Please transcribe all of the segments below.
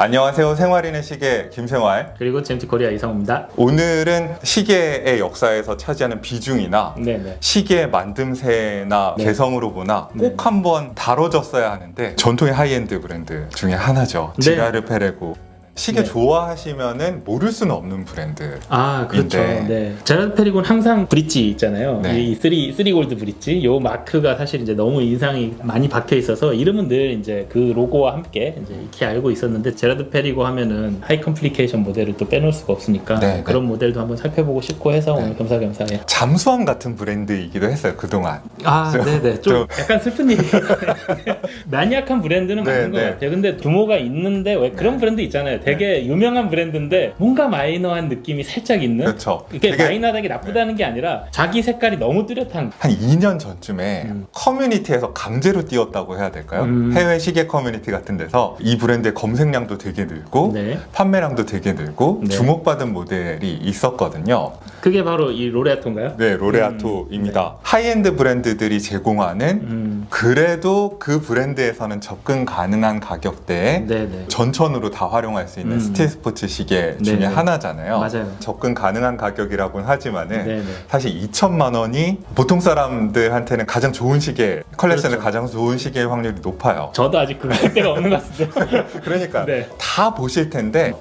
안녕하세요. 생활인의 시계 김생활. 그리고 GMT 코리아 이상호입니다. 오늘은 시계의 역사에서 차지하는 비중이나 네네. 시계 만듦새나 네. 개성으로 보나 꼭 네. 한번 다뤄졌어야 하는데 전통의 하이엔드 브랜드 중에 하나죠. 네. 지가르 페레고. 시계 네. 좋아하시면은 모를 수는 없는 브랜드. 아, 그렇죠. 인데. 네. 제라드 페리곤 항상 브릿지 있잖아요. 네. 이 3 골드 브릿지. 요 마크가 사실 이제 너무 인상이 많이 박혀 있어서 이름은 늘 이제 그 로고와 함께 이제 익히 알고 있었는데 제라드 페리고 하면은 하이 컴플리케이션 모델을 또 빼놓을 수가 없으니까 네, 그런 모델도 한번 살펴보고 싶고 해서 네. 오늘 겸사겸사 해. 잠수함 같은 브랜드이기도 했어요. 그동안. 아, 네네. 좀 약간 슬픈 일이에요. 마니악한 브랜드는 네, 맞는 것 네. 같아요. 근데 규모가 있는데 왜 그런 브랜드 있잖아요. 되게 유명한 브랜드인데 뭔가 마이너한 느낌이 살짝 있는. 그렇죠. 이게 되게- 마이너하게 나쁘다는 게 아니라 자기 색깔이 너무 뚜렷한. 한 2년 전쯤에 음. 커뮤니티에서 강제로 띄웠다고 해야 될까요? 해외 시계 커뮤니티 같은 데서 이 브랜드의 검색량도 되게 늘고 네. 판매량도 되게 늘고 네. 주목받은 모델이 있었거든요. 그게 바로 이 로레아토인가요? 네, 로레아토입니다. 하이엔드 브랜드들이 제공하는 그래도 그 브랜드에서는 접근 가능한 가격대에 네네. 전천후로 다 활용할 수 있는 스틸 스포츠 시계 중에 네네. 하나잖아요. 맞아요. 접근 가능한 가격이라고는 하지만은 네네. 사실 2천만 원이 보통 사람들한테는 가장 좋은 시계, 컬렉션의 그렇죠. 가장 좋은 시계의 확률이 높아요. 저도 아직 그 가격대가 없는 것 같은데. 그러니까 네. 다 보실 텐데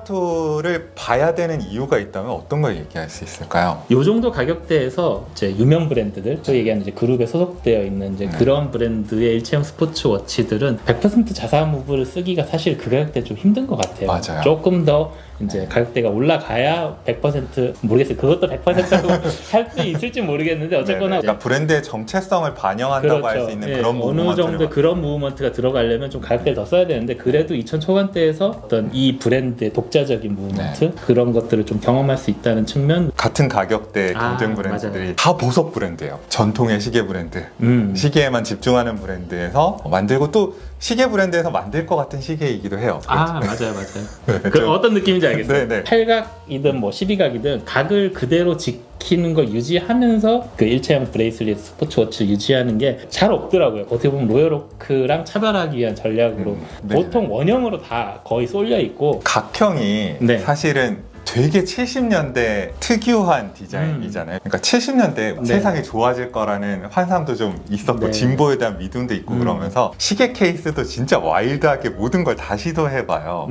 로레아토를 봐야 되는 이유가 있다면 어떤 걸 얘기할 수 있을까요? 요 정도 가격대에서 이제 유명 브랜드들, 저희 얘기하는 이제 그룹에 소속되어 있는 이제 그런 브랜드의 일체형 스포츠 워치들은 100% 자사 무브를 쓰기가 사실 그 가격대 좀 힘든 것 같아요. 맞아요. 조금 더 이제 가격대가 올라가야 100% 모르겠어요. 그것도 100%로 할 수 있을지 모르겠는데 어쨌거나 네네. 그러니까 브랜드의 정체성을 반영한다고 할 수 있는 예, 그런 어느 무브먼트를 정도 그런 무브먼트가 들어가려면 좀 가격대를 더 써야 되는데 그래도 2000 초반대에서 어떤 이 브랜드의 독자적인 무브먼트 네. 그런 것들을 좀 경험할 수 있다는 측면. 같은 가격대의 아, 경쟁 브랜드들이 맞아요. 다 보석 브랜드예요. 전통의 시계 브랜드. 시계에만 집중하는 브랜드에서 만들고 또 시계 브랜드에서 만들 것 같은 시계이기도 해요. 아, 맞아요, 맞아요. 네, 그 좀- 어떤 느낌인지 알겠어요. 네네. 8각이든 뭐 12각이든 각을 그대로 지키는 걸 유지하면서 그 일체형 브레이슬릿 스포츠워치를 유지하는 게 잘 없더라고요. 어떻게 보면 로열오크랑 차별하기 위한 전략으로 네네. 보통 원형으로 다 거의 쏠려 있고. 각형이 네. 사실은 되게 70년대 특유한 디자인이잖아요. 그러니까 70년대 네. 세상이 좋아질 거라는 환상도 좀 있었고 네. 진보에 대한 믿음도 있고 그러면서 시계 케이스도 진짜 와일드하게 모든 걸 다 시도해봐요.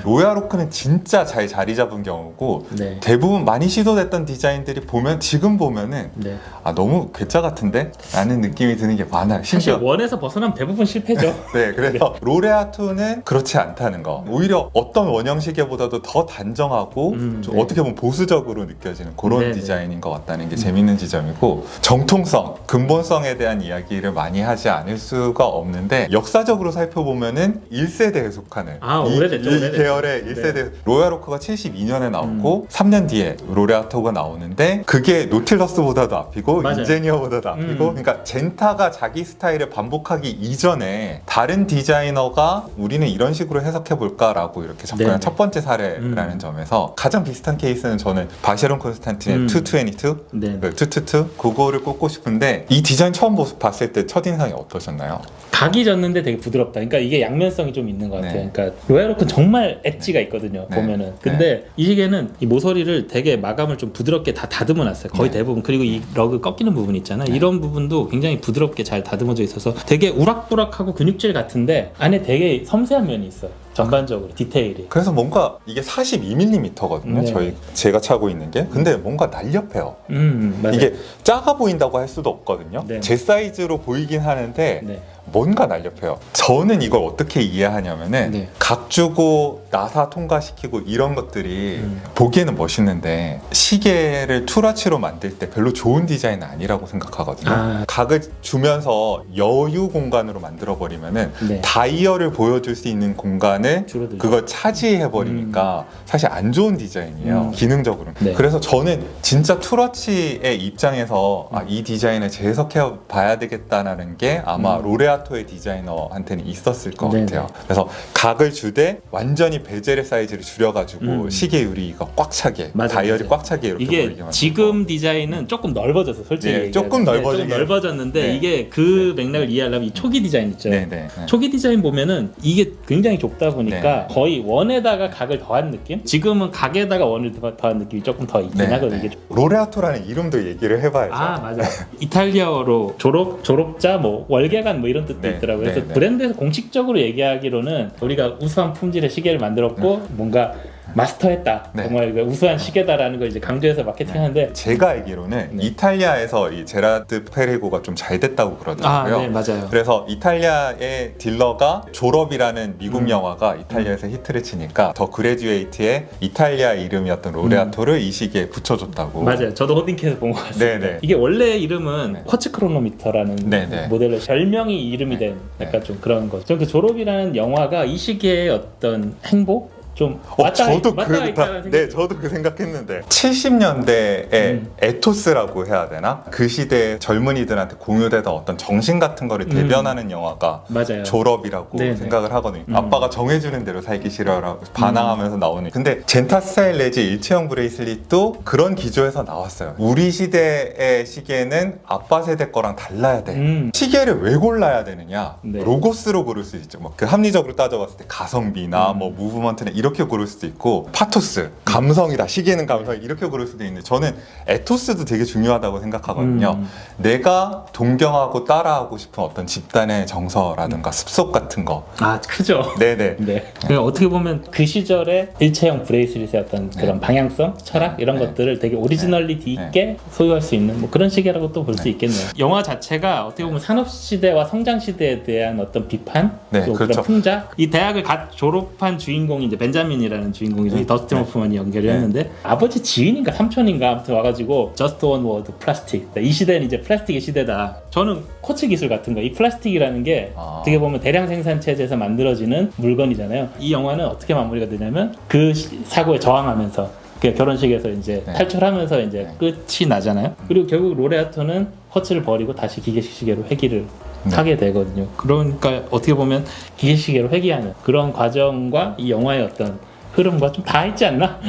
로얄오크는 진짜 잘 자리 잡은 경우고 네. 대부분 많이 시도됐던 디자인들이 보면 지금 보면은 네. 아 너무 괴짜 같은데? 라는 느낌이 드는 게 많아요. 사실 심지어 원에서 벗어나면 대부분 실패죠. 네, 그래서 로레아토는 그렇지 않다는 거. 오히려 어떤 원형 시계보다도 더 단정하고 좀 네. 어떻게 보면 보수적으로 느껴지는 그런 네, 디자인인 것 같다는 게 재밌는 지점이고 정통성, 근본성에 대한 이야기를 많이 하지 않을 수가 없는데 역사적으로 살펴보면은 1세대에 속하는 아, 이 오래됐죠, 오래됐죠. 계열의 1세대 로얄오크가 72년에 나왔고 3년 뒤에 로레아토가 나오는데 그게 노틸러스보다도 앞이고 맞아요. 인제니어보다도 앞이고 그러니까 젠타가 자기 스타일을 반복하기 이전에 다른 디자이너가 우리는 이런 식으로 해석해볼까 라고 이렇게 접근한 네네. 첫 번째 사례라는 점에서 가장 비슷한 케이스는 저는 바쉐론 콘스탄틴의 222 네. 그 222 그거를 꼽고 싶은데 이 디자인 처음 봤을 때 첫인상이 어떠셨나요? 각이 졌는데 되게 부드럽다. 그러니까 이게 양면성이 좀 있는 것 같아요. 네. 그러니까 로얄오크는 정말 엣지가 있거든요. 네. 보면은. 근데 이 시계는 이 모서리를 되게 마감을 좀 부드럽게 다 다듬어 놨어요. 거의 네. 대부분. 그리고 이 러그 꺾이는 부분 있잖아요. 이런 부분도 굉장히 부드럽게 잘 다듬어져 있어서 되게 우락부락하고 근육질 같은데 안에 되게 섬세한 면이 있어요. 전반적으로 디테일이. 그래서 뭔가 이게 42mm거든요. 네. 제가 차고 있는 게. 근데 뭔가 날렵해요. 맞아요. 이게 작아 보인다고 할 수도 없거든요. 네. 제 사이즈로 보이긴 하는데 네. 뭔가 날렵해요. 저는 이걸 어떻게 이해하냐면은 네. 각 주고 나사 통과시키고 이런 것들이 보기에는 멋있는데 시계를 투라치로 만들 때 별로 좋은 디자인은 아니라고 생각하거든요. 아. 각을 주면서 여유 공간으로 만들어 버리면은 네. 다이얼을 보여줄 수 있는 공간을 줄어들죠. 그걸 차지해 버리니까 사실 안 좋은 디자인이에요. 기능적으로. 네. 그래서 저는 진짜 투러치의 입장에서 이 디자인을 재해석해 봐야 되겠다라는 게 아마 로레아 로레아토의 디자이너한테는 있었을 것 네네. 같아요. 그래서 각을 주되 완전히 베젤의 사이즈를 줄여가지고 시계 유리가 꽉 차게, 맞아, 다이얼이 맞아. 꽉 차게 이렇게 이게 보이게 만들고. 지금 디자인은 조금 넓어졌어, 솔직히. 네, 얘기하자면. 조금 넓어지게. 조금 넓어졌는데 네. 이게 그 맥락을 이해하려면 이 초기 디자인 있죠. 네네. 초기 디자인 보면은 이게 굉장히 좁다 보니까 네. 거의 원에다가 각을 더한 느낌? 지금은 각에다가 원을 더한 느낌이 조금 더 있긴 하거든요. 이게 로레아토라는 이름도 얘기를 해봐야죠. 아 맞아. 이탈리아어로 졸업자 뭐 월계관 뭐 이런 뜻도 네, 있더라고요. 그래서 네, 네. 브랜드에서 공식적으로 얘기하기로는 우리가 우수한 품질의 시계를 만들었고 뭔가 마스터했다. 네. 정말 그 우수한 시계다라는 걸 이제 강조해서 마케팅하는데 제가 알기로는 네. 이탈리아에서 이 제라드 페레고가 좀 잘 됐다고 그러더라고요. 네 맞아요. 그래서 이탈리아의 딜러가 졸업이라는 미국 영화가 이탈리아에서 히트를 치니까 더 그레듀에이트의 이탈리아 이름이었던 로레아토를 이 시기에 붙여줬다고. 맞아요. 저도 호딩캐에서 본 것 같습니다. 네네. 이게 원래 이름은 네. 쿼츠 크로노미터라는 네네. 모델로 별명이 이름이 된 약간 좀 그런 거죠. 전 그 졸업이라는 영화가 이 시기의 어떤 행복? 좀 저도 있다는 생각이 네, 저도 그 생각했는데 70년대의 에토스라고 해야 되나? 그 시대 젊은이들한테 공유되던 어떤 정신 같은 거를 대변하는 영화가 맞아요. 졸업이라고 네네. 생각을 하거든요. 아빠가 정해주는 대로 살기 싫어라고 반항하면서 나오는. 근데 젠타 스타일 내지 일체형 브레이슬릿도 그런 기조에서 나왔어요. 우리 시대의 시계는 아빠 세대 거랑 달라야 돼. 시계를 왜 골라야 되느냐? 네. 로고스로 고를 수 있죠. 뭐 그 합리적으로 따져봤을 때 가성비나 뭐 무브먼트나 이렇게 고를 수도 있고, 파토스, 감성이다, 시계는 감성이 이렇게 고를 수도 있는데 저는 에토스도 되게 중요하다고 생각하거든요. 내가 동경하고 따라하고 싶은 어떤 집단의 정서라든가 습속 같은 거. 아 크죠. 네네. 네. 그러니까 어떻게 보면 그 시절에 일체형 브레이슬릿의 어떤 그런 방향성, 철학 이런 것들을 되게 오리지널리티 있게 소유할 수 있는 뭐 그런 시계라고 또 볼 수 있겠네요. 영화 자체가 어떻게 보면 산업 시대와 성장 시대에 대한 어떤 비판, 또 그렇죠. 그런 풍자. 이 대학을 갓 졸업한 주인공이 이제 벤자민이라는 주인공이죠. 더스틴 호프만이 연결을 했는데 아버지 지인인가 삼촌인가 아무튼 와가지고 Just one word, 플라스틱. 이 시대는 이제 플라스틱의 시대다. 저는 쿼츠 기술 같은 거, 이 플라스틱이라는 게 어떻게 보면 대량 생산 체제에서 만들어지는 물건이잖아요. 이 영화는 어떻게 마무리가 되냐면 그 사고에 저항하면서 그 결혼식에서 이제 탈출하면서 이제 끝이 나잖아요. 그리고 결국 로레아토는 쿼츠를 버리고 다시 기계식 시계로 회귀를 하게 되거든요. 그러니까 어떻게 보면 기계식 시계로 회귀하는 그런 과정과 이 영화의 어떤 흐름과 좀 다 있지 않나?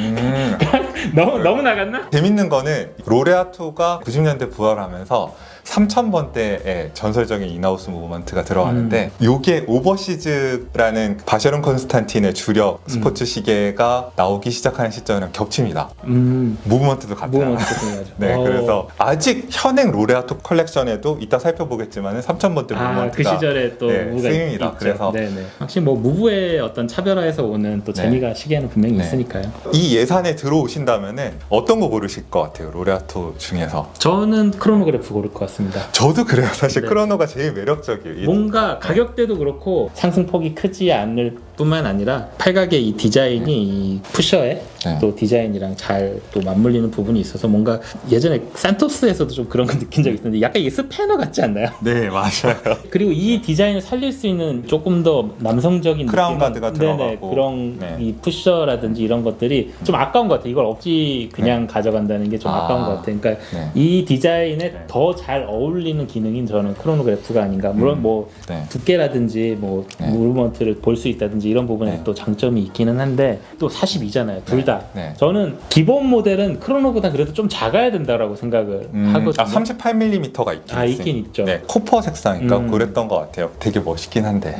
너무 나갔나? 재밌는 거는 로레아토가 90년대 부활하면서 3000번대의 전설적인 인하우스 무브먼트가 들어가는데 이게 오버시즈라는 바셔론 콘스탄틴의 주력 스포츠 시계가 나오기 시작하는 시점이랑 겹칩니다. 무브먼트도 같아요. 네, 그래서 아직 현행 로레아토 컬렉션에도 이따 살펴보겠지만은 3000번대 무브먼트가 그 시절에 또 무브가 쓰입니다. 있죠. 그래서 네네. 확실히 뭐 무브의 어떤 차별화에서 오는 또 재미가 시계에는 분명히 있으니까요. 이 예산에 들어오신다면은 어떤 거 고르실 것 같아요? 로레아토 중에서? 저는 크로노그래프 고를 것 같습니다. 저도 그래요. 사실 크로노가 제일 매력적이에요. 뭔가 가격대도 그렇고 상승폭이 크지 않을 뿐만 아니라 팔각의 이 디자인이 이 푸셔의 또 디자인이랑 잘 또 맞물리는 부분이 있어서 뭔가 예전에 산토스에서도 좀 그런 거 느낀 적이 있는데 약간 이 스패너 같지 않나요? 네, 맞아요. 그리고 이 디자인을 살릴 수 있는 조금 더 남성적인 크라운 느낌은, 가드가 들어가고 그런 이 푸셔라든지 이런 것들이 좀 아까운 것 같아요. 이걸 없이 그냥 가져간다는 게 좀 아까운 것 같아요. 그러니까 이 디자인에 더 잘 어울리는 기능인 저는 크로노그래프가 아닌가. 물론 뭐 두께라든지 뭐 무브먼트를 볼 수 있다든지 이런 부분에 또 장점이 있기는 한데 또 42잖아요. 둘 다. 저는 기본 모델은 크로노보다 그래도 좀 작아야 된다라고 생각을 하거든요. 38mm가 있긴 있죠. 네, 코퍼 색상인가 그랬던 것 같아요. 되게 멋있긴 한데.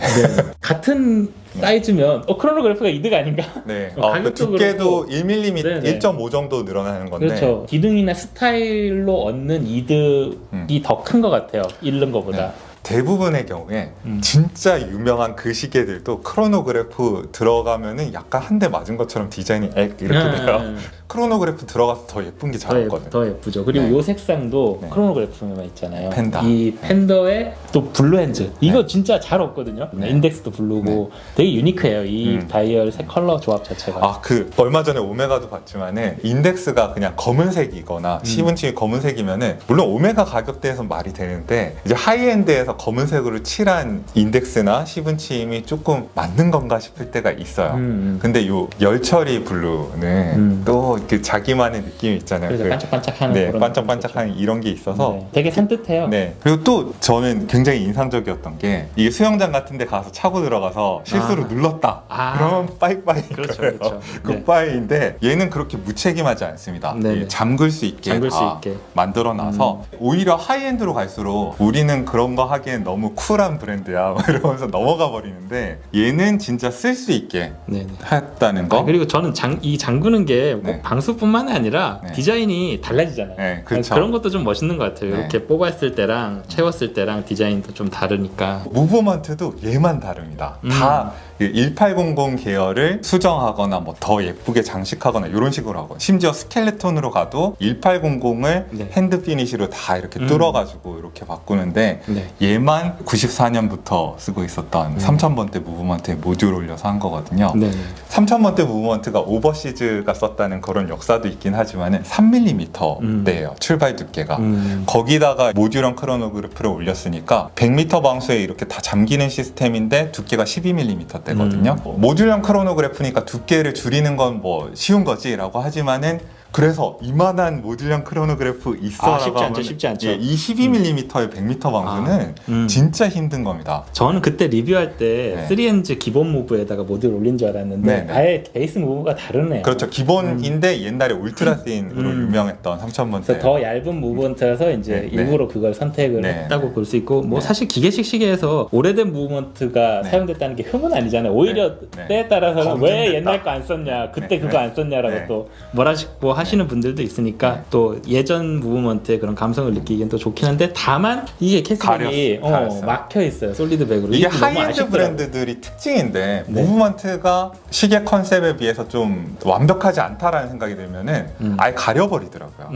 같은 사이즈면 크로노그래프가 이득 아닌가? 네. 그 두께도 1mm, 1.5 정도 늘어나는 건데. 그렇죠. 기능이나 스타일로 얻는 이득이 더 큰 것 같아요. 잃는 것보다. 대부분의 경우에 진짜 유명한 그 시계들도 크로노그래프 들어가면은 약간 한 대 맞은 것처럼 디자인이 이렇게 돼요. 크로노그래프 들어가서 더 예쁜 게 잘 없거든요. 더 예쁘죠. 그리고 이 색상도 크로노그래프만 있잖아요. 펜더. 이 펜더에 또 블루 핸즈. 이거 진짜 잘 없거든요. 인덱스도 블루고 되게 유니크해요. 이 다이얼 색 컬러 조합 자체가. 그 얼마 전에 오메가도 봤지만은 인덱스가 그냥 검은색이거나 시분층이 검은색이면은 물론 오메가 가격대에서 말이 되는데 이제 하이엔드에서 한쪽에서 검은색으로 칠한 인덱스나 시븐침이 조금 맞는 건가 싶을 때가 있어요. 근데 요 열처리 블루는 또 그 자기만의 느낌이 있잖아요. 그래서 그 반짝반짝하는 네, 그런 반짝반짝한 이런 게 있어서 네, 되게 산뜻해요. 네. 그리고 또 저는 굉장히 인상적이었던 게 이게 수영장 같은 데 가서 차고 들어가서 실수로 눌렀다. 그러면 빠이빠이. 그렇죠, 거예요. 그렇죠. 네. 굿바이인데 얘는 그렇게 무책임하지 않습니다. 네네. 잠글 수 있게 잠글 수 다 있게. 만들어놔서 오히려 하이엔드로 갈수록 우리는 그런 거 하기엔 너무 쿨한 브랜드야 이러면서 넘어가 버리는데 얘는 진짜 쓸 수 있게 네네. 했다는 거. 그리고 저는 이 잠그는 게 꼭 네. 방수뿐만 아니라 네. 디자인이 달라지잖아요. 네, 그렇죠. 그런 것도 좀 멋있는 것 같아요. 네. 이렇게 뽑았을 때랑 채웠을 때랑 디자인도 좀 다르니까. 무브먼트도 얘만 다릅니다. 다 1800 계열을 수정하거나 뭐 더 예쁘게 장식하거나 이런 식으로 하고 심지어 스켈레톤으로 가도 1800을 네. 핸드 피니시로 다 이렇게 뚫어가지고 이렇게 바꾸는데 네. 얘만 94년부터 쓰고 있었던 3000번대 무브먼트에 모듈 올려서 한 거거든요. 네. 3000번대 무브먼트가 오버시즈가 썼다는 그런 역사도 있긴 하지만 3mm대예요. 출발 두께가. 거기다가 모듈형 크로노그래프를 올렸으니까 100m 방수에 이렇게 다 잠기는 시스템인데 두께가 12mm대거든요. 모듈형 크로노그래프니까 두께를 줄이는 건 뭐 쉬운 거지라고 하지만은 그래서 이만한 모듈형 크로노그래프 있어라고 쉽지 않죠. 예, 이 12mm의 100m 방수는 진짜 힘든 겁니다. 저는 그때 리뷰할 때 네. 3N즈 기본 무브에다가 모듈 올린 줄 알았는데 네, 네. 아예 베이스 무브가 다르네요. 그렇죠. 기본인데 옛날에 울트라 씬으로 유명했던 3000번대. 그래서 더 얇은 무브먼트라서 이제 네, 네. 일부러 그걸 선택을 네, 했다고 볼 수 있고 뭐 네. 사실 기계식 시계에서 오래된 무브먼트가 네. 사용됐다는 게 흠은 아니잖아요. 오히려 네. 때에 따라서는 왜 검증됐다. 옛날 거 안 썼냐, 그때 네, 그거 네. 안 썼냐라고 네. 또 뭐라고 하시는 분들도 있으니까 네. 또 예전 무브먼트의 그런 감성을 느끼기엔 또 좋긴 한데 다만 이게 캐스백이 가렸어요. 막혀 있어요. 솔리드백으로. 이게 이게 너무 하이엔드 아쉽더라고요. 브랜드들이 특징인데 네. 무브먼트가 시계 컨셉에 비해서 좀 완벽하지 않다라는 생각이 들면은 아예 가려버리더라고요.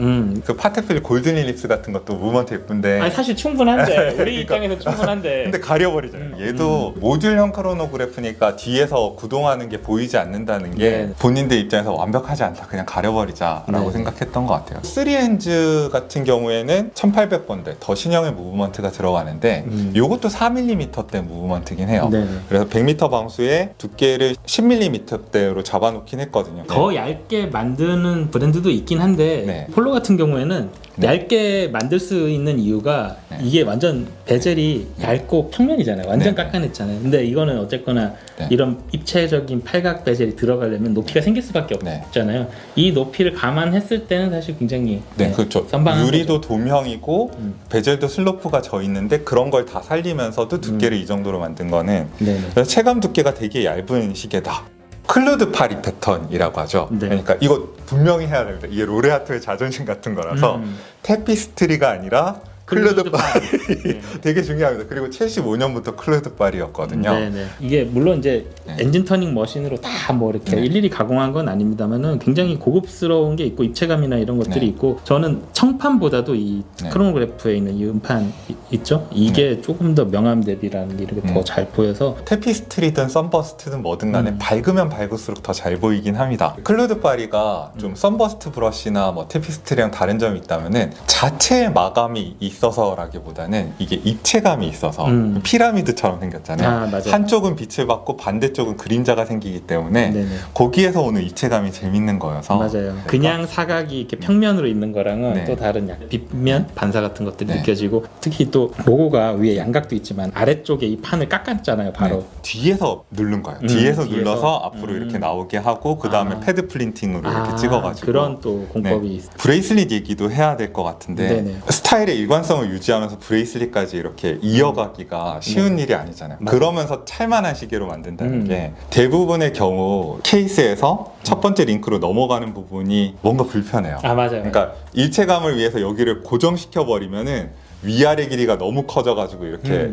그 파테필 골든 일립스 같은 것도 무브먼트 예쁜데 아니 사실 충분한데 우리 그러니까. 입장에서 충분한데 근데 가려버리잖아요. 얘도 모듈형 크로노그래프니까 뒤에서 구동하는 게 보이지 않는다는 게 네. 본인들 입장에서 완벽하지 않다. 그냥 가려버리자라고 네. 생각했던 것 같아요. 3엔즈 같은 경우에는 1800번대 더 신형의 무브먼트가 들어가는데 이것도 4mm대 무브먼트긴 해요. 네네. 그래서 100m 방수에 두께를 10mm대로 잡아놓긴 했거든요. 더 얇게 만드는 브랜드도 있긴 한데 네. 폴로 같은 경우에는 네. 얇게 만들 수 있는 이유가 네. 이게 완전 베젤이 얇고 평면이잖아요. 완전 네. 깎아냈잖아요. 근데 이거는 어쨌거나 네. 이런 입체적인 팔각 베젤이 들어가려면 높이가 생길 수밖에 네. 없잖아요. 이 높이를 감안했을 때는 사실 굉장히 네, 그렇죠. 선방한 유리도 거죠. 도명이고 베젤도 슬로프가 져 있는데 그런 걸 다 살리면서도 두께를 이 정도로 만든 거는 네네. 그래서 체감 두께가 되게 얇은 시계다. 클루드 파리 패턴이라고 하죠. 네. 그러니까 이거 분명히 해야 됩니다. 이게 로레아토의 자존심 같은 거라서 테피스트리가 아니라 클루드 파리 네. 되게 중요합니다. 그리고 75년부터 클루드 파리였거든요. 네네. 이게 물론 이제 네. 엔진 터닝 머신으로 다 뭐 이렇게 네. 일일이 가공한 건 아닙니다만은 굉장히 고급스러운 게 있고 입체감이나 이런 것들이 네. 있고 저는 청판보다도 이 네. 크로노그래프에 있는 이 음판 있죠? 이게 조금 더 명암 대비라는 게 이렇게 더 잘 보여서 테피스트리든 썬버스트든 뭐든 간에 밝으면 밝을수록 더 잘 보이긴 합니다. 클루드 파리가 좀 썬버스트 브러쉬나 뭐 테피스트리랑 다른 점이 있다면은 자체의 마감이 있어서라기보다는 이게 입체감이 있어서 피라미드처럼 생겼잖아요. 아, 맞아요. 한쪽은 빛을 받고 반대쪽은 그림자가 생기기 때문에 네네. 거기에서 오는 입체감이 재밌는 거여서 맞아요. 그냥 사각이 이렇게 평면으로 있는 거랑은 네. 또 다른 약 빗면 반사 같은 것들이 네. 느껴지고 특히 또 로고가 위에 양각도 있지만 아래쪽에 이 판을 깎았잖아요. 바로. 네, 뒤에서 누른 거예요. 뒤에서 뒤에서? 눌러서 앞으로 이렇게 나오게 하고 그 다음에 아. 패드 플린팅으로 이렇게 찍어가지고 그런 또 공법이 네. 있어요. 브레이슬릿 얘기도 해야 될 것 같은데 네네. 스타일의 일관성을 유지하면서 브레이슬릿까지 이렇게 이어가기가 쉬운 일이 아니잖아요. 맞아요. 그러면서 찰만한 시계로 만든다는 음. 게 대부분의 경우 케이스에서 첫 번째 링크로 넘어가는 부분이 뭔가 불편해요. 아 맞아요. 그러니까 일체감을 위해서 여기를 고정시켜 버리면은 위아래 길이가 너무 커져가지고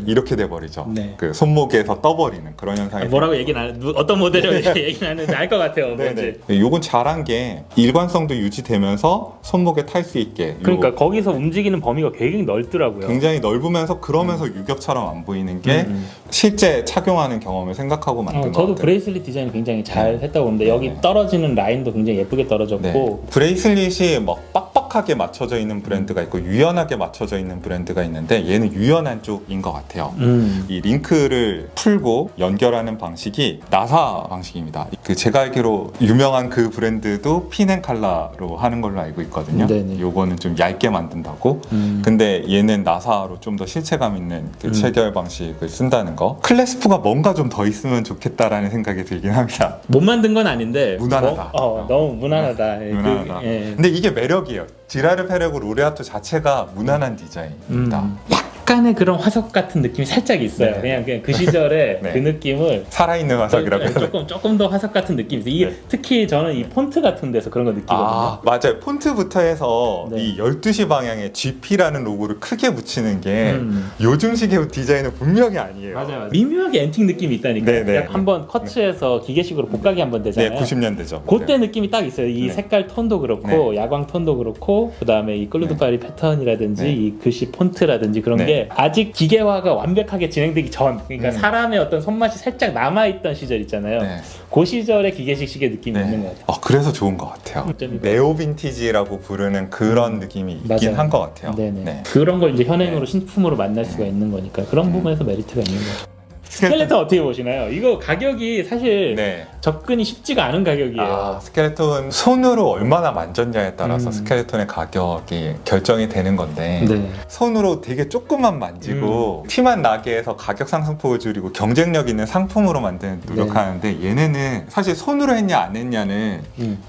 이렇게 돼버리죠. 네. 그 손목에서 떠버리는 그런 현상이. 뭐라고 얘기는 안 어떤 모델을 얘기는 하는데 알 것 같아요. 뭔지. 네네. 요건 잘한 게 일관성도 유지되면서 손목에 탈 수 있게. 그러니까 거기서 움직이는 범위가 굉장히 넓더라고요. 굉장히 넓으면서 그러면서 유격처럼 안 보이는 게 실제 착용하는 경험을 생각하고 만든 것 저도 같아요. 브레이슬릿 디자인 굉장히 잘 네. 했다고 보는데 여기 네. 떨어지는 라인도 굉장히 예쁘게 떨어졌고 네. 브레이슬릿이 막 정확하게 맞춰져 있는 브랜드가 있고 유연하게 맞춰져 있는 브랜드가 있는데 얘는 유연한 쪽인 것 같아요. 이 링크를 풀고 연결하는 방식이 나사 방식입니다. 그 제가 알기로 유명한 그 브랜드도 핀앤칼라로 하는 걸로 알고 있거든요. 네네. 요거는 좀 얇게 만든다고. 근데 얘는 나사로 좀 더 실체감 있는 그 체결 방식을 쓴다는 거. 클래스프가 뭔가 좀 더 있으면 좋겠다라는 생각이 들긴 합니다. 못 만든 건 아닌데 무난하다. 너무 무난하다. 무난하다. 예. 근데 이게 매력이에요. 지라르 페레고 로레아토 자체가 무난한 디자인입니다. 약간의 그런 화석 같은 느낌이 살짝 있어요. 네. 그냥 그 시절에 네. 그 느낌을 살아있는 화석이라고 해야 되나? 조금 더 화석 같은 느낌이 있어요. 이게 네. 특히 저는 이 폰트 같은 데서 그런 거 느끼거든요. 아, 맞아요. 폰트부터 해서 네. 이 12시 방향에 GP라는 로고를 크게 붙이는 게 요즘식의 디자인은 분명히 아니에요. 맞아요. 미묘하게 앤틱 느낌이 있다니까. 네, 네. 약 한번 커츠해서 기계식으로 복각이 한번 네, 되잖아요. 90년대죠. 그때 느낌이 딱 있어요. 이 네. 색깔 톤도 그렇고 야광 톤도 그렇고 그다음에 이 클루드파리 패턴이라든지 네. 이 글씨 폰트라든지 그런 네. 게 아직 기계화가 완벽하게 진행되기 전, 그러니까 사람의 어떤 손맛이 살짝 남아있던 시절 있잖아요. 네. 그 시절의 기계식식의 느낌이 네. 있는 것 같아요. 그래서 좋은 것 같아요. 네오 빈티지라고 부르는 그런 느낌이 있긴 맞아요. 한 것 같아요. 네네. 네. 그런 걸 이제 현행으로 네. 신품으로 만날 수가 있는 거니까 그런 부분에서 메리트가 있는 거예요. 스켈레톤 어떻게 보시나요? 이거 가격이 사실 네. 접근이 쉽지가 않은 가격이에요. 아, 스켈레톤 손으로 얼마나 만졌냐에 따라서 스켈레톤의 가격이 결정이 되는 건데 네. 손으로 되게 조금만 만지고 티만 나게 해서 가격 상승폭을 줄이고 경쟁력 있는 상품으로 만드는 노력하는데 얘네는 사실 손으로 했냐 안 했냐는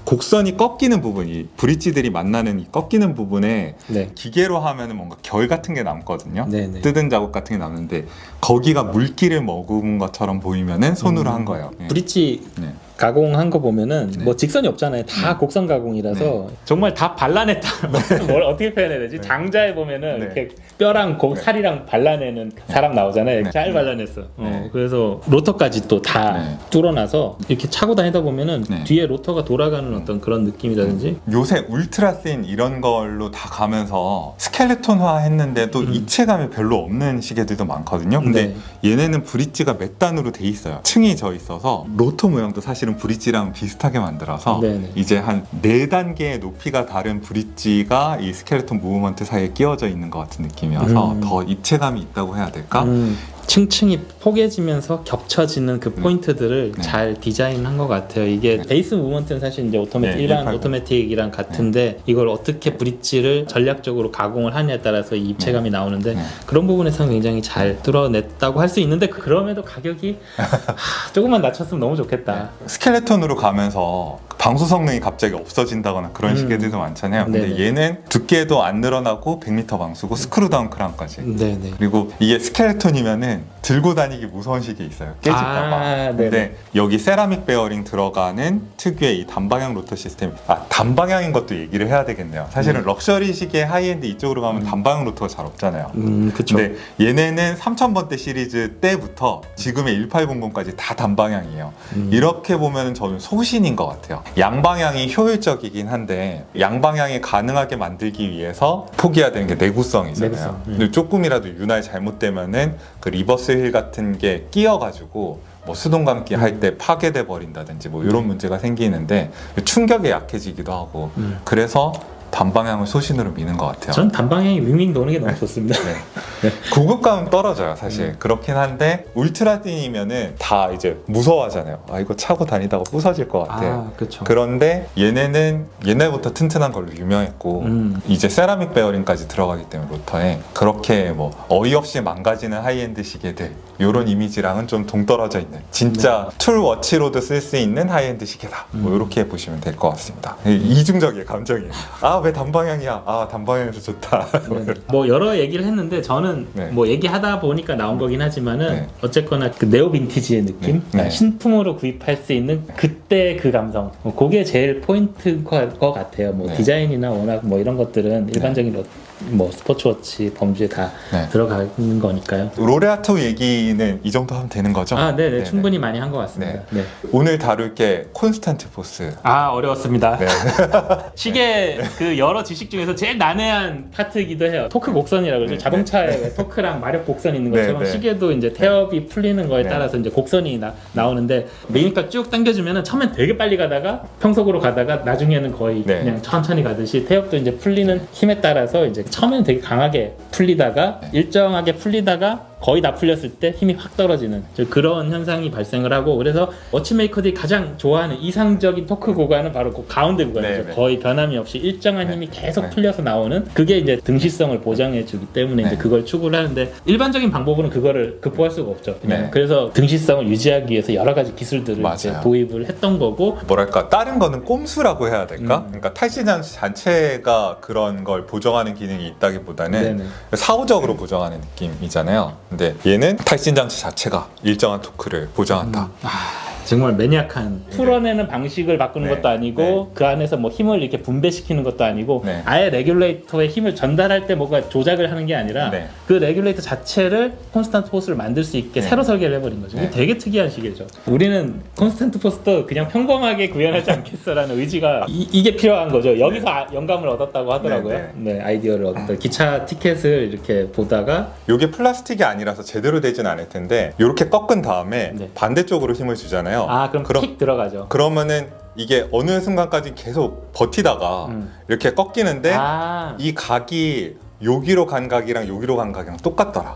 곡선이 꺾이는 부분, 이 브릿지들이 만나는 이 꺾이는 부분에 네. 기계로 하면은 뭔가 결 같은 게 남거든요. 네네. 뜯은 자국 같은 게 남는데 거기가 물기를 머금은 것처럼 보이면은 손으로 한 거예요. 네. 브릿지 네. 가공한 거 보면은 네. 뭐 직선이 없잖아요. 다 곡선 가공이라서 정말 다 발라냈다. 뭘 어떻게 표현해야 되지? 네. 장자에 보면은 네. 이렇게 뼈랑 네. 살이랑 발라내는 사람 나오잖아요. 네. 잘 발라냈어. 네. 그래서 로터까지 또 다 네. 뚫어놔서 이렇게 차고 다니다 보면은 네. 뒤에 로터가 돌아가는 어떤 그런 느낌이라든지. 요새 울트라씬 이런 걸로 다 가면서 스켈레톤화 했는데도 입체감이 별로 없는 시계들도 많거든요. 근데 얘네는 브릿지가 몇 단으로 돼 있어요. 층이 져 있어서 로터 모양도 사실은 브릿지랑 비슷하게 만들어서 네네. 이제 한 4단계의 높이가 다른 브릿지가 이 스켈레톤 무브먼트 사이에 끼워져 있는 것 같은 느낌이어서 더 입체감이 있다고 해야 될까? 층층이 포개지면서 겹쳐지는 그 포인트들을 네. 잘 디자인한 것 같아요. 이게 베이스 무브먼트는 사실 이제 네, 일반 180. 오토매틱이랑 같은데 이걸 어떻게 브릿지를 전략적으로 가공을 하냐에 따라서 이 입체감이 나오는데 그런 부분에서는 굉장히 잘 뚫어냈다고 할 수 있는데 그럼에도 가격이 조금만 낮췄으면 너무 좋겠다. 스켈레톤으로 가면서 방수 성능이 갑자기 없어진다거나 그런 시계들도 많잖아요. 근데 네네. 얘는 두께도 안 늘어나고 100m 방수고 스크루 다운 크라운까지. 네네. 그리고 이게 스켈레톤이면은 들고 다니기 무서운 시계 있어요. 깨질까봐. 네네. 근데 여기 세라믹 베어링 들어가는 특유의 이 단방향 로터 시스템. 단방향인 것도 얘기를 해야 되겠네요. 사실은 럭셔리 시계 하이엔드 이쪽으로 가면 단방향 로터가 잘 없잖아요. 그쵸. 근데 얘네는 3000번대 시리즈 때부터 지금의 1800까지 다 단방향이에요. 이렇게 보면 저는 소신인 것 같아요. 양방향이 효율적이긴 한데 양방향이 가능하게 만들기 위해서 포기해야 되는 게 내구성이잖아요. 내구성. 근데 조금이라도 윤활 잘못되면은 그 리버스 휠 같은 게 끼어가지고 뭐 수동 감기 할 때 파괴돼 버린다든지 뭐 이런 문제가 생기는데 충격에 약해지기도 하고 그래서 단방향을 소신으로 미는 것 같아요. 전 단방향이 윙윙 도는 게 너무 좋습니다. 네. 고급감은 떨어져요, 사실. 그렇긴 한데 울트라틴이면은 다 이제 무서워하잖아요. 아, 이거 차고 다니다가 부서질 것 같아. 그렇죠. 그런데 얘네는 옛날부터 튼튼한 걸로 유명했고 이제 세라믹 베어링까지 들어가기 때문에 로터에 그렇게 뭐 어이없이 망가지는 하이엔드 시계들 이런 이미지랑은 좀 동떨어져 있는 진짜 툴 워치로도 쓸 수 있는 하이엔드 시계다. 뭐 이렇게 보시면 될 것 같습니다. 이중적이에요, 감정이. 아, 왜 단방향이야? 아, 단방향에서 좋다. 뭐 여러 얘기를 했는데 저는 네. 뭐 얘기하다 보니까 나온 거긴 하지만은 네. 어쨌거나 그 네오 빈티지의 느낌, 네. 네. 신품으로 구입할 수 있는 그때 그 감성, 그게 제일 포인트인 것 같아요. 뭐 네. 디자인이나 워낙 뭐 이런 것들은 일반적인 뭐 스포츠워치 범주에 다 네. 들어가는 거니까요. 로레아토 얘기는 이 정도 하면 되는 거죠? 아, 네네. 네네. 충분히 많이 한 것 같습니다. 네. 오늘 다룰 게 콘스탄트 포스. 아, 어려웠습니다. 네. 시계 그 여러 지식 중에서 제일 난해한 파트이기도 해요. 토크 곡선이라고 그러죠. 네, 자동차에 왜 토크랑 마력 곡선 있는 것처럼 네, 네. 시계도 이제 태엽이 풀리는 거에 네. 따라서 이제 곡선이 나오는데 메인값 쭉 당겨주면은 처음엔 되게 빨리 가다가 평속으로 가다가 나중에는 거의 네. 그냥 천천히 가듯이 태엽도 이제 풀리는 힘에 따라서 이제 처음에는 되게 강하게 풀리다가 일정하게 풀리다가 거의 다 풀렸을 때 힘이 확 떨어지는 그런 현상이 발생을 하고, 그래서 워치메이커들이 가장 좋아하는 이상적인 토크 구간은 바로 그 가운데 구간이죠. 네. 거의 변함이 없이 일정한 네. 힘이 계속 네. 풀려서 나오는, 그게 이제 등시성을 보장해 주기 때문에 네. 이제 그걸 추구를 하는데, 일반적인 방법으로는 그거를 극복할 수가 없죠. 그냥 네. 그래서 등시성을 유지하기 위해서 여러 가지 기술들을 이제 맞아요. 도입을 했던 거고. 뭐랄까 다른 거는 꼼수라고 해야 될까? 음. 그러니까 탈시장치 자체가 그런 걸 보정하는 기능이 있다기보다는 네네. 사후적으로 보정하는 느낌이잖아요. 근데 얘는 탈신장치 자체가 일정한 토크를 보장한다. 정말 매니악한, 풀어내는 방식을 바꾸는 네. 것도 아니고 네. 그 안에서 뭐 힘을 이렇게 분배시키는 것도 아니고 네. 아예 레귤레이터에 힘을 전달할 때 뭔가 조작을 하는 게 아니라 네. 그 레귤레이터 자체를 콘스탄트 포스를 만들 수 있게 네. 새로 설계를 해버린 거죠. 네. 이게 되게 특이한 시계죠. 우리는 콘스탄트 포스도 그냥 평범하게 구현하지 않겠어라는 의지가 이게 필요한 거죠. 여기서 영감을 얻었다고 하더라고요. 네, 네, 아이디어를 얻었다. 기차 티켓을 이렇게 보다가 이게 플라스틱이 아니라서 제대로 되진 않을 텐데 이렇게 꺾은 다음에 네. 반대쪽으로 힘을 주잖아요. 그럼 킥 들어가죠. 그러면은 이게 어느 순간까지 계속 버티다가 이렇게 꺾이는데 이 각이 여기로 간 각이랑 여기로 간 각이랑 똑같더라.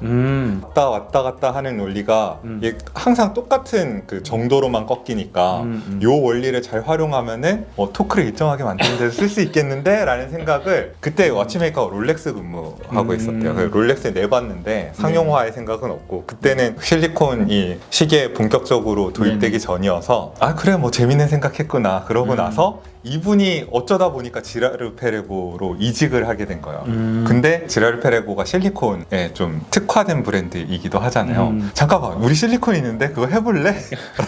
왔다 갔다 하는 논리가 이게 항상 똑같은 그 정도로만 꺾이니까 요 원리를 잘 활용하면은 토크를 일정하게 만드는 데서 쓸 수 있겠는데? 라는 생각을 그때 워치메이커가 롤렉스 근무하고 있었대요. 그래서 롤렉스에 내봤는데 상용화의 생각은 없고, 그때는 실리콘이 시계에 본격적으로 도입되기 전이어서 그래 뭐 재밌는 생각했구나 그러고 나서 이분이 어쩌다 보니까 지라르페레고로 이직을 하게 된 거예요. 근데 지라르페레고가 실리콘에 좀 특화된 브랜드이기도 하잖아요. 잠깐만, 우리 실리콘 있는데 그거 해볼래?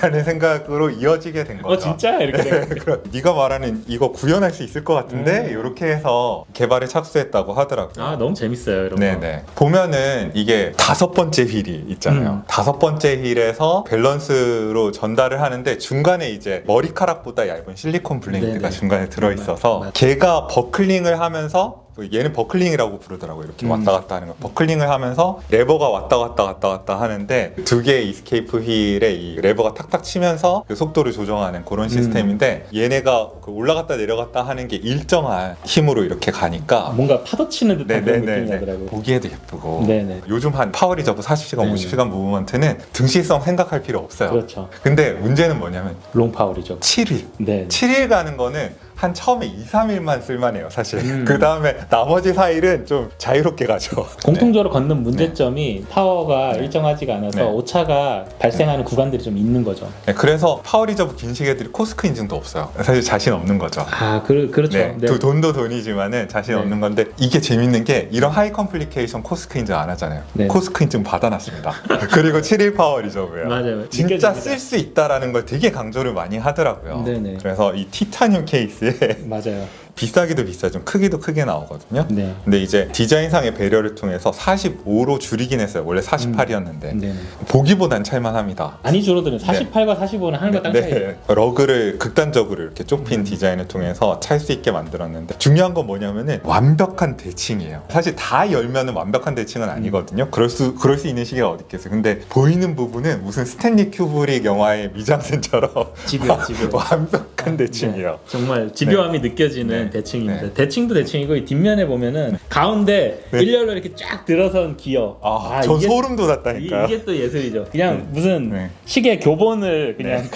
라는 생각으로 이어지게 된 거죠. 진짜? 이렇게 된 거예요. 네가 말하는 이거 구현할 수 있을 것 같은데 이렇게 해서 개발에 착수했다고 하더라고요. 너무 재밌어요, 이런 거. 네네. 보면은 이게 5번째 휠이 있잖아요. 5번째 휠에서 밸런스로 전달을 하는데 중간에 이제 머리카락보다 얇은 실리콘 블레이드가 네네. 중간에 들어있어서 맞아. 걔가 버클링을 하면서, 얘는 버클링이라고 부르더라고요. 이렇게 왔다 갔다 하는 거. 버클링을 하면서 레버가 왔다 갔다 하는데 두 개의 이스케이프 휠에 이 레버가 탁탁 치면서 그 속도를 조정하는 그런 시스템인데, 얘네가 그 올라갔다 내려갔다 하는 게 일정한 힘으로 이렇게 가니까 뭔가 파도 치는 듯한 그런 느낌이 나더라고요. 보기에도 예쁘고. 네네. 요즘 한 파워리저브 40시간, 네네. 50시간 무브먼트는 등시성 생각할 필요 없어요. 그렇죠. 근데 문제는 뭐냐면 롱파울이죠. 7일. 네. 7일 가는 거는 한 처음에 2, 3일만 쓸만해요, 사실. 그 다음에 나머지 4일은 좀 자유롭게 가죠. 공통적으로 걷는 문제점이 파워가 일정하지가 않아서 네. 오차가 발생하는 구간들이 좀 있는 거죠. 네, 그래서 파워리저브 긴 시계들이 코스크 인증도 없어요. 사실 자신 없는 거죠. 그렇죠. 네, 네. 돈도 돈이지만은 자신 네. 없는 건데, 이게 재밌는 게 이런 하이 컴플리케이션 코스크 인증 안 하잖아요. 네. 코스크 인증 받아놨습니다. 그리고 7일 파워 리저브예요. 맞아요. 진짜 느껴집니다. 쓸 수 있다라는 걸 되게 강조를 많이 하더라고요. 네네. 그래서 이 티타늄 케이스에 맞아요. 비싸기도 비싸지만 크기도 크게 나오거든요. 네. 근데 이제 디자인상의 배려를 통해서 45로 줄이긴 했어요. 원래 48이었는데 네네. 보기보단 찰만합니다. 많이 줄어드는 48과 45는 하늘과 땅 차이. 네, 러그를 극단적으로 이렇게 좁힌 디자인을 통해서 찰 수 있게 만들었는데, 중요한 건 뭐냐면은 완벽한 대칭이에요. 사실 다 열면은 완벽한 대칭은 아니거든요. 그럴 수 있는 시계가 어디 있겠어요. 근데 보이는 부분은 무슨 스탠리 큐브릭 영화의 미장센처럼 집요. 완벽한 대칭이에요. 네. 정말 집요함이 느껴지는 네. 대칭입니다. 네. 대칭도 대칭이고 이 뒷면에 보면은 가운데 네. 일렬로 이렇게 쫙 들어선 기어. 저 이게 소름 돋았다니까요. 이게 또 예술이죠. 그냥 무슨 네. 시계 교본을 그냥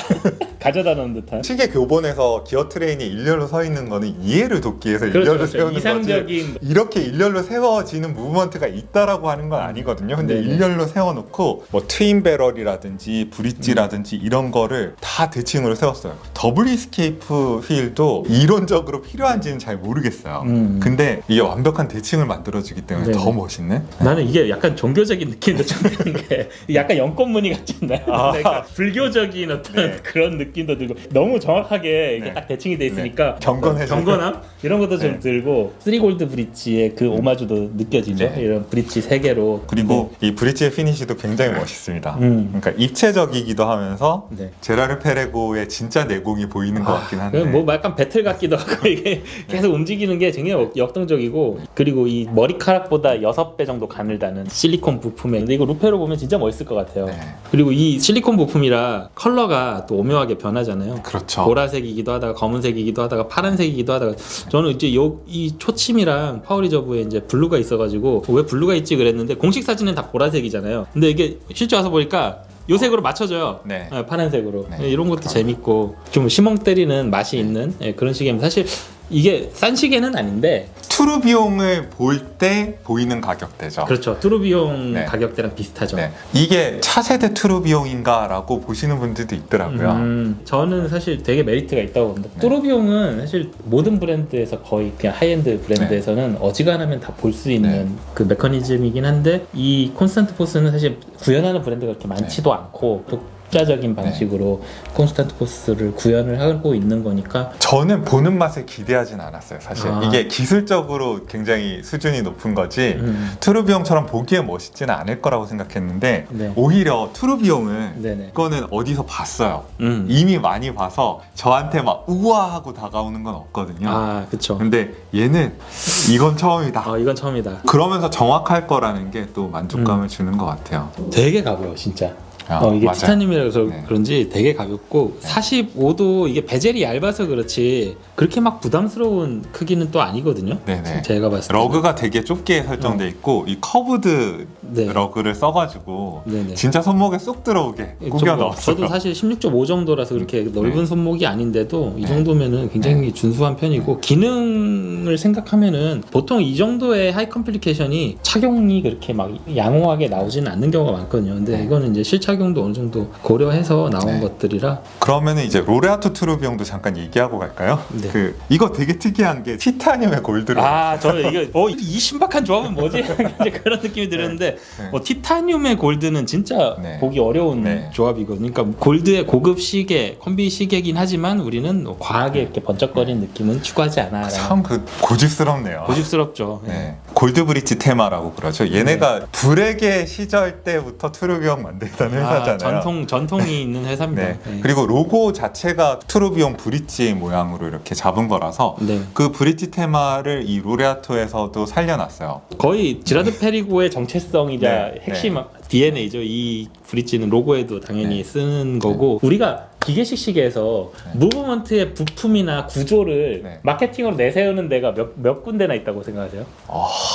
가져다 놓은 듯한. 시계 교본에서 기어 트레인이 일렬로 서 있는 거는 이해를 돕기 위해서 일렬로 세우는 이상적인 거지, 이렇게 일렬로 세워지는 무브먼트가 있다라고 하는 건 아니거든요. 근데 네네. 일렬로 세워놓고 뭐 트윈 배럴이라든지 브릿지라든지 이런 거를 다 대칭으로 세웠어요. 더블 이스케이프 휠도 이론적으로 필요한 건지는 잘 모르겠어요. 근데 이게 완벽한 대칭을 만들어주기 때문에 네네. 더 멋있는. 나는 이게 약간 종교적인 느낌도 좀 드는 게 약간 연꽃무늬 같지 않나요? 그러니까 불교적인 어떤 네. 그런 느낌도 들고 너무 정확하게 이게 네. 딱 대칭이 돼 있으니까 경건해져요. 경건함 이런 것도 좀 네. 들고 쓰리골드 브릿지의 그 오마주도 느껴지죠. 네. 이런 브릿지 3개로 그리고 이 브릿지의 피니시도 굉장히 멋있습니다. 그러니까 입체적이기도 하면서 네. 제라르 페레고의 진짜 내공이 보이는 것 같긴 한데. 뭐 약간 배틀 같기도 하고 이게 계속 움직이는 게 굉장히 역동적이고 그리고 이 머리카락보다 6배 정도 가늘다는 실리콘 부품에 근데 이거 루페로 보면 진짜 멋있을 것 같아요. 네. 그리고 이 실리콘 부품이라 컬러가 또 오묘하게 변하잖아요. 그렇죠. 보라색이기도 하다가 검은색이기도 하다가 파란색이기도 하다가 저는 이제 이 초침이랑 파워리저브에 이제 블루가 있어가지고 왜 블루가 있지 그랬는데 공식 사진은 다 보라색이잖아요. 근데 이게 실제 와서 보니까 요 색으로 맞춰져요. 네. 파란색으로. 네. 이런 것도 재밌고 좀 시멍 때리는 맛이 있는 그런 시계면 사실 이게 싼 시계는 아닌데 투르 비용을 볼 때 보이는 가격대죠. 그렇죠. 투르비용 네. 가격대랑 비슷하죠. 네. 이게 차세대 투르 비용인가라고 보시는 분들도 있더라고요. 저는 사실 되게 메리트가 있다고 봅니다. 네. 투르비용은 사실 모든 브랜드에서 거의 그냥 하이엔드 브랜드에서는 어지간하면 다 볼 수 있는 네. 그 메커니즘이긴 한데 이 콘스탄트 포스는 사실 구현하는 브랜드가 그렇게 많지도 않고 독자적인 방식으로 콘스탄트 포스를 구현을 하고 있는 거니까 저는 보는 맛을 기대하진 않았어요. 사실 아. 이게 기술적으로 굉장히 수준이 높은 거지 투르 비용처럼 보기에 멋있지는 않을 거라고 생각했는데 네. 오히려 투르 비용을 네네. 이거는 어디서 봤어요. 음. 이미 많이 봐서 저한테 막 우와 하고 다가오는 건 없거든요. 아 그쵸. 근데 얘는 이건 처음이다. 이건 처음이다. 그러면서 정확할 거라는 게 또 만족감을 주는 것 같아요. 되게 가벼워 진짜. 이게 맞아요. 티타늄이라서 네. 그런지 되게 가볍고 45도 이게 베젤이 얇아서 그렇지 그렇게 막 부담스러운 크기는 또 아니거든요. 네네. 제가 봤을 때 러그가 되게 좁게 설정돼 있고 이 커브드 네. 러그를 써가지고 네네. 진짜 손목에 쏙 들어오게 구겨 넣었어요. 저도 사실 16.5 정도라서 그렇게 넓은 네. 손목이 아닌데도 이 네. 정도면은 굉장히 준수한 편이고 기능을 생각하면은 보통 이 정도의 하이 컴플리케이션이 착용이 그렇게 막 양호하게 나오지는 않는 경우가 많거든요. 근데 네. 이거는 이제 실착용도 어느 정도 고려해서 나온 네. 것들이라 그러면은 이제 로레아토 투르 비용도 잠깐 얘기하고 갈까요? 네. 이거 되게 특이한 게 티타늄의 골드로. 저는 이거 이 신박한 조합은 뭐지? 이제 그런 느낌이 들었는데 네. 티타늄의 골드는 진짜 네. 보기 어려운 네. 조합이거든요. 그러니까 골드의 고급 시계, 콤비 시계긴 하지만 우리는 과하게 이렇게 번쩍거리는 느낌은 추구하지 않아. 참 그 고집스럽네요. 고집스럽죠. 네. 골드 브릿지 테마라고 그러죠. 얘네가 불에게 시절 때부터 투르 비용 만들던 회사잖아요. 전통이 있는 회사입니다. 네. 그리고 로고 자체가 투르비용 브릿지 모양으로 이렇게 잡은 거라서 네. 그 브릿지 테마를 이 로레아토에서도 살려놨어요. 거의 지라드 페리고의 정체성이자 네. 핵심 DNA죠. 이 브릿지는 로고에도 당연히 네. 쓰는 거고 우리가 기계식 시계에서 무브먼트의 부품이나 구조를 네. 마케팅으로 내세우는 데가 몇 군데나 있다고 생각하세요?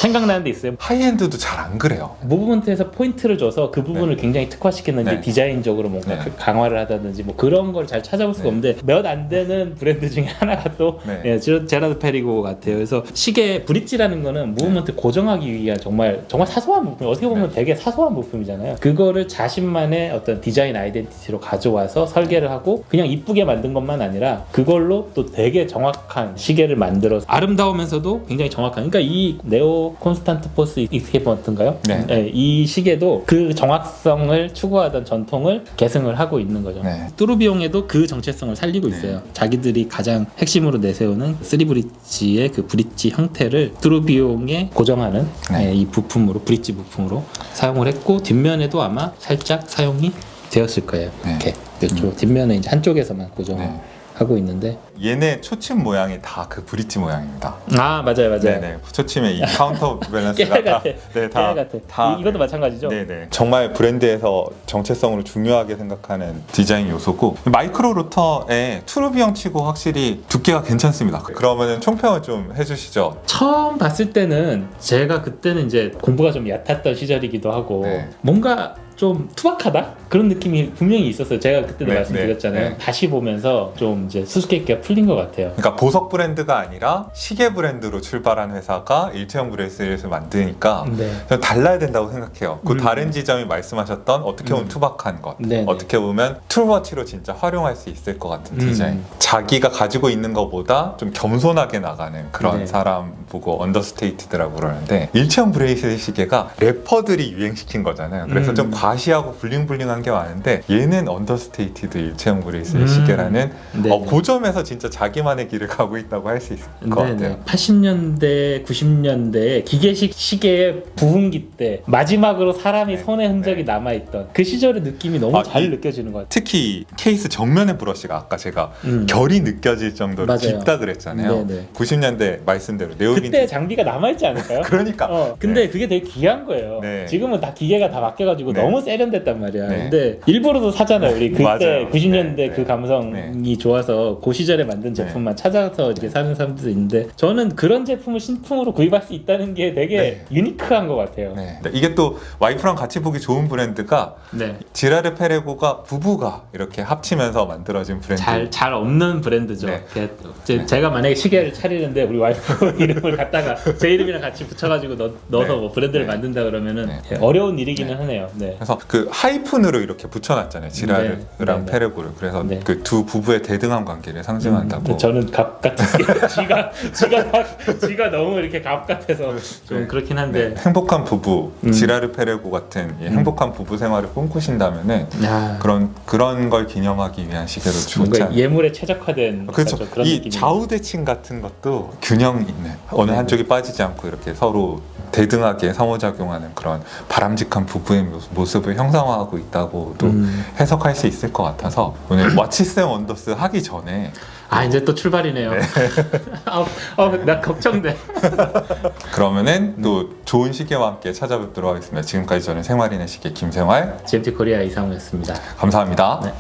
생각나는 데 있어요? 하이엔드도 잘 안 그래요. 무브먼트에서 포인트를 줘서 그 부분을 네. 굉장히 특화시켰는지 네. 디자인적으로 뭔가 네. 강화를 하다든지 뭐 그런 걸 잘 찾아볼 수가 네. 없는데 몇 안 되는 브랜드 중에 하나가 또 네. 제라드 페리고 같아요. 그래서 시계 브릿지라는 거는 무브먼트 고정하기 위한 정말 사소한 부품, 어떻게 보면 네. 되게 사소한 부품이잖아요. 그거를 자신만의 어떤 디자인 아이덴티티로 가져와서 설계를 하고 그냥 이쁘게 만든 것만 아니라 그걸로 또 되게 정확한 시계를 만들어서 아름다우면서도 굉장히 정확한, 그러니까 이 네오 콘스탄트 포스 익스케이먼트인가요? 네. 이 시계도 그 정확성을 추구하던 전통을 계승을 하고 있는 거죠. 네. 뚜루비용에도 그 정체성을 살리고 있어요. 자기들이 가장 핵심으로 내세우는 쓰리브릿지의 그 브릿지 형태를 뚜루비용에 고정하는 네. 이 부품으로, 브릿지 부품으로 사용을 했고 뒷면에도 아마 살짝 사용이 되었을 거예요. 네. 이렇게 이쪽 뒷면에 이제 한쪽에서만 고정을 네. 하고 있는데 얘네 초침 모양이 다 그 브릿지 모양입니다. 맞아요. 네네. 초침에 이 카운터 밸런스가 깨알 다, 같아. 네, 깨알 같아. 이것도 마찬가지죠. 네네. 정말 브랜드에서 정체성으로 중요하게 생각하는 디자인 요소고 마이크로 로터의 투르비형 치고 확실히 두께가 괜찮습니다. 그러면은 총평을 좀 해주시죠. 처음 봤을 때는 제가 그때는 이제 공부가 좀 얕았던 시절이기도 하고 네. 뭔가 좀 투박하다? 그런 느낌이 분명히 있었어요. 제가 그때도 네, 말씀드렸잖아요. 네. 다시 보면서 좀 이제 수수께끼가 풀린 것 같아요. 그러니까 보석 브랜드가 아니라 시계 브랜드로 출발한 회사가 일체형 브레이슬릿을 만드니까 네. 저는 달라야 된다고 생각해요. 그 다른 지점이 말씀하셨던 어떻게 보면 투박한 것, 네네. 어떻게 보면 툴워치로 진짜 활용할 수 있을 것 같은 디자인. 자기가 가지고 있는 것보다 좀 겸손하게 나가는 그런 네. 사람 보고 언더스테이티드라고 그러는데, 일체형 브레이슬릿 시계가 래퍼들이 유행시킨 거잖아요. 그래서 좀 과시하고 블링블링한 게 많은데, 얘는 언더스테이티드 일체형 브레이슬릿 시계라는 네네. 그 점에서 진짜 자기만의 길을 가고 있다고 할 수 있을 것 같아요. 80년대, 90년대에 기계식 시계의 부흥기 때 마지막으로 사람이 네. 손의 흔적이 네. 남아있던 그 시절의 느낌이 너무 잘 이- 느껴지는 것 같아요. 특히 케이스 정면의 브러쉬가 아까 제가 결이 느껴질 정도로 맞아요. 깊다 그랬잖아요. 네네. 90년대 말씀대로 네오빈 그때 장비가 남아있지 않을까요? 그러니까 근데 네. 그게 되게 귀한 거예요. 네. 지금은 다 기계가 다 바뀌어가지고 네. 너무 세련됐단 말이야. 네. 근데 일부러도 사잖아요. 우리 그때 맞아요. 90년대 네. 그 네. 감성이 좋아서 그 시절에 만든 제품만 찾아서 이렇게 사는 사람들도 있는데, 저는 그런 제품을 신품으로 구입할 수 있다는 게 되게 네. 유니크한 것 같아요. 네. 이게 또 와이프랑 같이 보기 좋은 브랜드가 네. 지라르 페레고가 부부가 이렇게 합치면서 만들어진 브랜드. 잘 없는 브랜드죠. 네. 제가 만약에 시계를 차리는데 우리 와이프 이름을 갖다가 제 이름이랑 같이 붙여가지고 넣어서 네. 뭐 브랜드를 네. 만든다 그러면은 네. 어려운 일이기는 하네요. 네. 그래서 그 하이픈으로 이렇게 붙여놨잖아요. 지라르랑 네. 네. 페레고를. 그래서 네. 그 두 부부의 대등한 관계를 상징한다고. 저는 갑 같은 지가 너무 이렇게 갑 같아서 좀 네. 그렇긴 한데. 네. 행복한 부부, 지라르 페레고 같은 이 행복한 부부 생활을 꿈꾸신다면은 야, 그런 걸 기념하기 위한 시계로 좋지 뭔가 않나요? 예물에 최적화된 그렇죠. 그런 이 느낌이. 좌우대칭 같은 것도 균형 있는, 어느 한쪽이 빠지지 않고 이렇게 서로 대등하게 상호작용하는 그런 바람직한 부부의 모습을 형상화하고 있다고도 해석할 수 있을 것 같아서, 오늘 와치쌤 원더스 하기 전에 이제 또 출발이네요. 나 걱정돼. 그러면은 또 좋은 시계와 함께 찾아뵙도록 하겠습니다. 지금까지 저는 생활인의 시계 김생활, GMT 코리아 이상우였습니다. 감사합니다. 네.